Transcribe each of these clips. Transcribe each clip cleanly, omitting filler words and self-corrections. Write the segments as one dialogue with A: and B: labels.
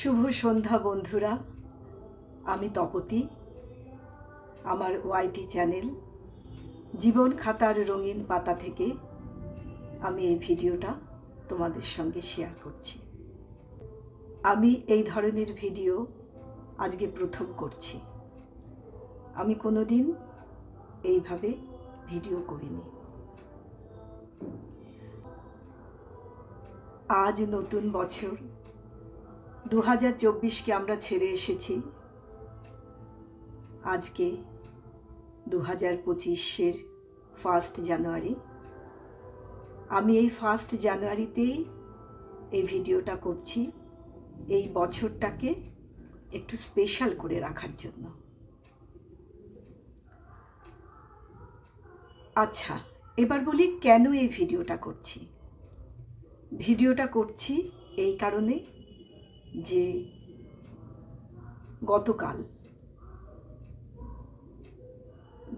A: শুভ সন্ধ্যা বন্ধুরা, আমি তপতি। আমার ওয়াইটি চ্যানেল জীবন খাতার রঙিন পাতা থেকে আমি এই ভিডিওটা তোমাদের সঙ্গে শেয়ার করছি। আমি এই ধরনের ভিডিও আজকে প্রথম করছি। আমি কোনোদিন এইভাবে ভিডিও করিনি। আজ নতুন বছর 2024কে আমরা ছেড়ে এসেছি। আজকে 2025-এর 1 জানুয়ারি। আমি এই 1 জানুয়ারিতেই এই ভিডিওটা করছি, এই বছরটাকে একটু স্পেশাল করে রাখার জন্য। আচ্ছা, এবার বলি কেন এই ভিডিওটা করছি। ভিডিওটা করছি এই কারণে যে গতকাল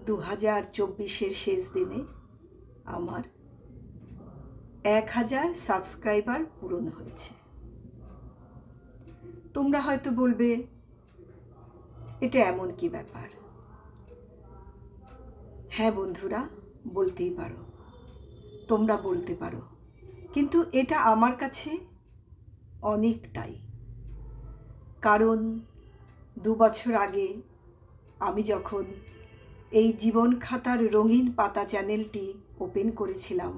A: 2024-এর শেষ দিনে আমার 1000 সাবস্ক্রাইবার পূরণ হয়েছে। তোমরা হয়তো বলবে এটা এমন কি ব্যাপার। হ্যাঁ বন্ধুরা, বলতেই পারো, তোমরা বলতে পারো, কিন্তু এটা আমার কাছে অনেকটাই। কারণ 2 বছর আগে আমি যখন এই জীবন খাতার রঙিন পাতা চ্যানেলটি ওপেন করেছিলাম,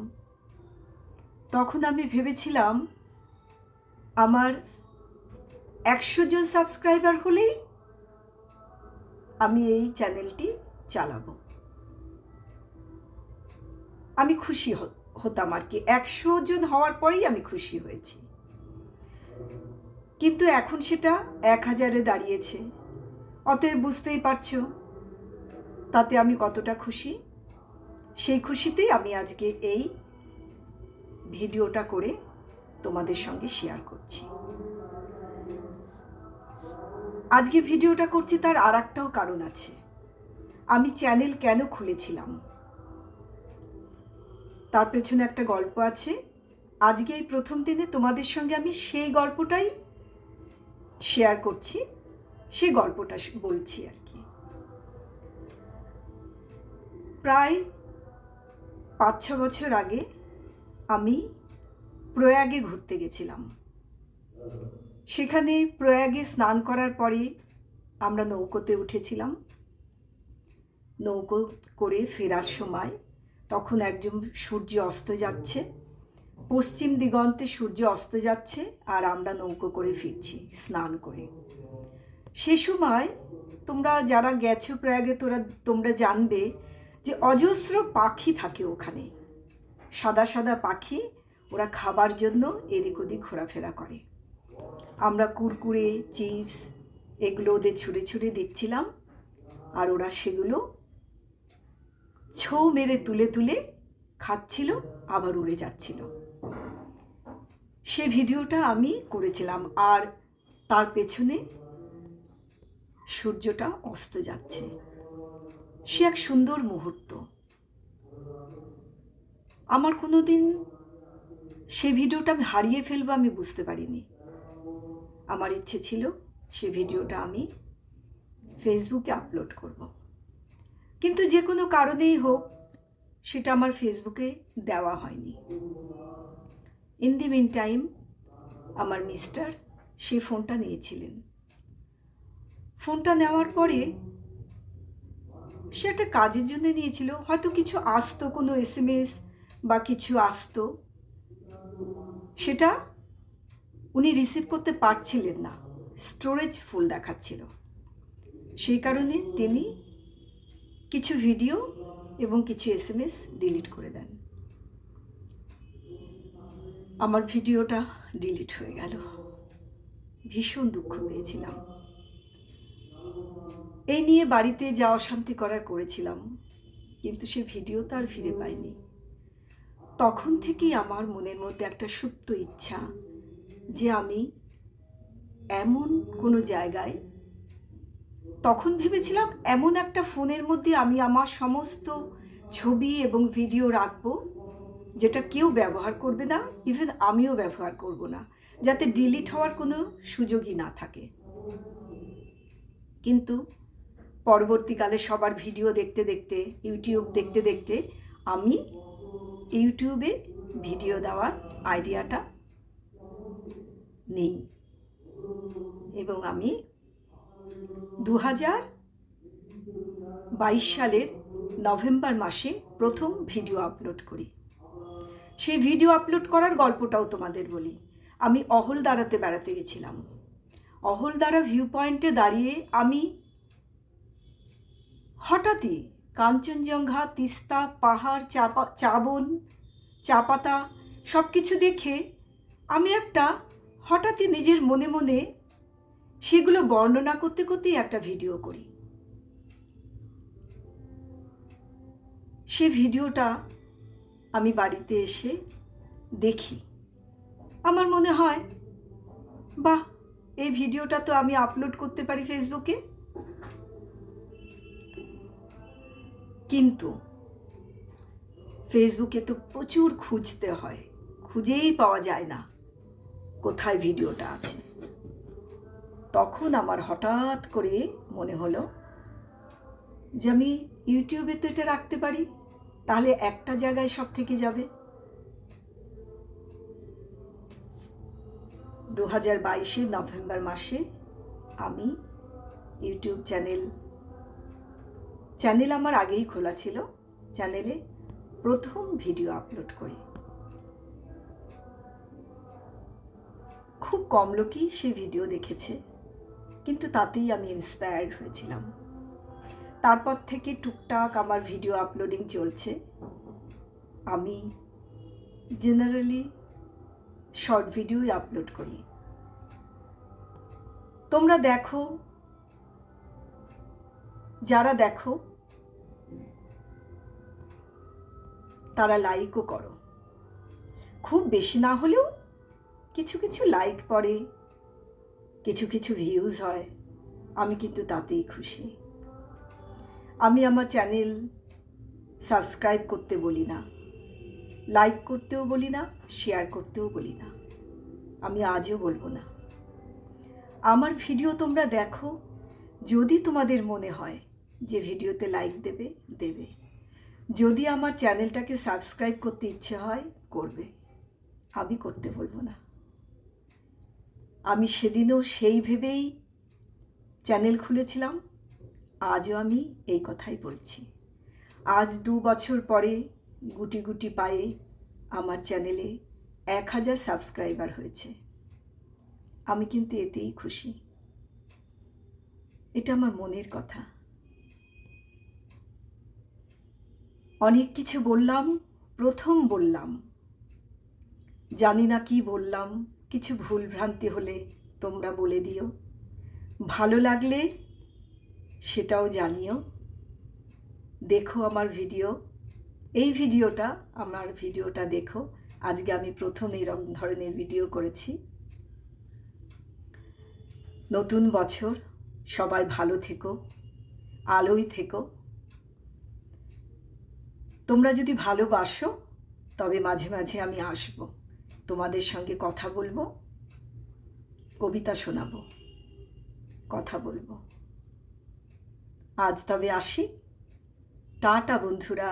A: তখন আমি ভেবেছিলাম আমার 100 জন সাবস্ক্রাইবার হলেই আমি এই চ্যানেলটি চালাবো। আমি খুশি হতাম আর কি। 100 জন হওয়ার পরেই আমি খুশি হয়েছি। কিন্তু এখন সেটা 1000-এ দাঁড়িয়েছে। অতএব বুঝতেই পারছো তাতে আমি কতটা খুশি। সেই খুশিতেই আমি আজকে এই ভিডিওটা করে তোমাদের সঙ্গে শেয়ার করছি। আজকে ভিডিওটা করছি তার আরেকটাও কারণ আছে। আমি চ্যানেল কেন খুলেছিলাম তার পেছনে একটা গল্প আছে। আজকে এই প্রথম দিনে তোমাদের সঙ্গে আমি সেই গল্পটাই শেয়ার করছি, সেই গল্পটা বলছি আর কি। প্রায় 5-6 বছর আগে আমি প্রয়াগে ঘুরতে গেছিলাম। সেখানে প্রয়াগে স্নান করার পরে আমরা নৌকোতে উঠেছিলাম। নৌকো করে ফেরার সময় তখন একদম সূর্য অস্ত যাচ্ছে, পশ্চিম দিগন্তে সূর্য অস্ত যাচ্ছে, আর আমরা নৌকো করে ফিরছি স্নান করে। সে সময় তোমরা যারা গেছো প্রয়াগে তোমরা জানবে যে অজস্র পাখি থাকে ওখানে, সাদা সাদা পাখি। ওরা খাবার জন্য এদিক ওদিক ঘোরাফেরা করে। আমরা কুরকুরে, চিপস এগুলো ওদের ছুঁড়ে ছুঁড়ে দিচ্ছিলাম, আর ওরা সেগুলো ছৌ মেরে তুলে তুলে খাচ্ছিল, আবার উড়ে যাচ্ছিল। সে ভিডিওটা আমি করেছিলাম। আর তার পেছনে সূর্যটা অস্ত যাচ্ছে। সে এক সুন্দর মুহূর্ত। আমার কোনোদিন সে ভিডিওটা আমি হারিয়ে ফেলবো আমি বুঝতে পারিনি। আমার ইচ্ছে ছিল সে ভিডিওটা আমি ফেসবুকে আপলোড করব, কিন্তু যে কোনো কারণেই হোক সেটা আমার ফেসবুকে দেওয়া হয়নি। ইন দি মিন টাইম আমার মিস্টার সে ফোনটা নিয়েছিলেন। ফোনটা নেওয়ার পরে সে একটা কাজের জন্য নিয়েছিল, হয়তো কিছু আসতো, কোনো SMS বা কিছু আসতো, সেটা উনি রিসিভ করতে পারছিলেন না, স্টোরেজ ফুল দেখাচ্ছিল। সেই কারণে তিনি কিছু ভিডিও এবং কিছু SMS ডিলিট করে দেন। আমার ভিডিওটা ডিলিট হয়ে গেল। ভীষণ দুঃখ পেয়েছিলাম। এই নিয়ে বাড়িতে যা অশান্তি করার করেছিলাম, কিন্তু সে ভিডিও তো আর ফিরে পাইনি। তখন থেকেই আমার মনের মধ্যে একটা সুপ্ত ইচ্ছা যে আমি এমন কোনো জায়গায়, তখন ভেবেছিলাম এমন একটা ফোনের মধ্যে আমি আমার সমস্ত ছবি এবং ভিডিও রাখবো যেটা কেউ ব্যবহার করবে না, ইভেন আমিও ব্যবহার করব না, যাতে ডিলিট হওয়ার কোনো সুযোগই না থাকে। কিন্তু পরবর্তীকালে সবার ভিডিও দেখতে দেখতে, ইউটিউব দেখতে দেখতে আমি ইউটিউবে ভিডিও দেওয়ার আইডিয়াটা নেই, এবং আমি 2022 সালের নভেম্বর মাসে প্রথম ভিডিও আপলোড করি। সেই ভিডিও আপলোড করার গল্পটাও তোমাদের বলি। আমি অহলদারাতে বেড়াতে গেছিলাম। অহলদারা ভিউ পয়েন্টে দাঁড়িয়ে আমি হঠাৎই কাঞ্চনজঙ্ঘা, তিস্তা, পাহাড়, চা বন, চা পাতা সব কিছু দেখে আমি হঠাৎই নিজের মনে মনে সেগুলো বর্ণনা করতে করতেই একটা ভিডিও করি। সে ভিডিওটা আমি বাড়িতে এসে দেখি, আমার মনে হয় বাহ, এই ভিডিওটা তো আমি আপলোড করতে পারি ফেসবুকে। কিন্তু ফেসবুকে তো প্রচুর খুঁজতে হয়, খুঁজেই পাওয়া যায় না কোথায় ভিডিওটা আছে। তখন আমার হঠাৎ করে মনে হলো যে আমি ইউটিউবে তো এটা রাখতে পারি, তাহলে একটা জায়গায় সব থেকে যাবে। 2022 নভেম্বর মাসে আমি ইউটিউব চ্যানেল আমার আগেই খোলা ছিল, চ্যানেলে প্রথম ভিডিও আপলোড করি। খুব কম লোকই সেই ভিডিও দেখেছে, কিন্তু তাতেই আমি ইন্সপায়ার্ড হয়েছিলাম। তারপর থেকে টুকটাক আমার ভিডিও আপলোডিং চলছে। আমি জেনারেলি শর্ট ভিডিওই আপলোড করি। তোমরা দেখো, যারা দেখো তারা লাইকও করো। খুব বেশি না হলেও কিছু কিছু লাইক পড়ে, কিছু কিছু ভিউজ হয়, আমি কিন্তু তাতেই খুশি। আমি আমার চ্যানেল সাবস্ক্রাইব করতে বলি না, লাইক করতেও বলি না, শেয়ার করতেও বলি না, আমি আজও বলবো না। আমার ভিডিও তোমরা দেখো, যদি তোমাদের মনে হয় যে ভিডিওতে লাইক দেবে, দেবে। যদি আমার চ্যানেলটাকে সাবস্ক্রাইব করতে ইচ্ছে হয়, করবে, আমি করতে বলবো না। আমি সেদিনও সেই ভেবেই চ্যানেল খুলেছিলাম, আজও আমি এই কথাই বলছি। আজ 2 বছর পরে গুটি গুটি পায়ে আমার চ্যানেলে 1000 সাবস্ক্রাইবার হয়েছে। আমি কিন্তু এতেই খুশি। এটা আমার মনের কথা। অনেক কিছু বললাম, প্রথম বললাম, জানি না কি বললাম, কিছু ভুল ভ্রান্তি হলে তোমরা বলে দিও। ভালো লাগলে সেটাও জানিও। দেখো আমার ভিডিও, আমার ভিডিওটা দেখো। আজকে আমি প্রথম এরকম ধরনের ভিডিও করেছি। নতুন বছর, সবাই ভালো থেকো, আলোয় থেকো। তোমরা যদি ভালোবাসো তবে মাঝে মাঝে আমি আসব, তোমাদের সঙ্গে কথা বলবো, কবিতা শোনাবো, কথা বলবো। আজ তবে আসি। টাটা বন্ধুরা।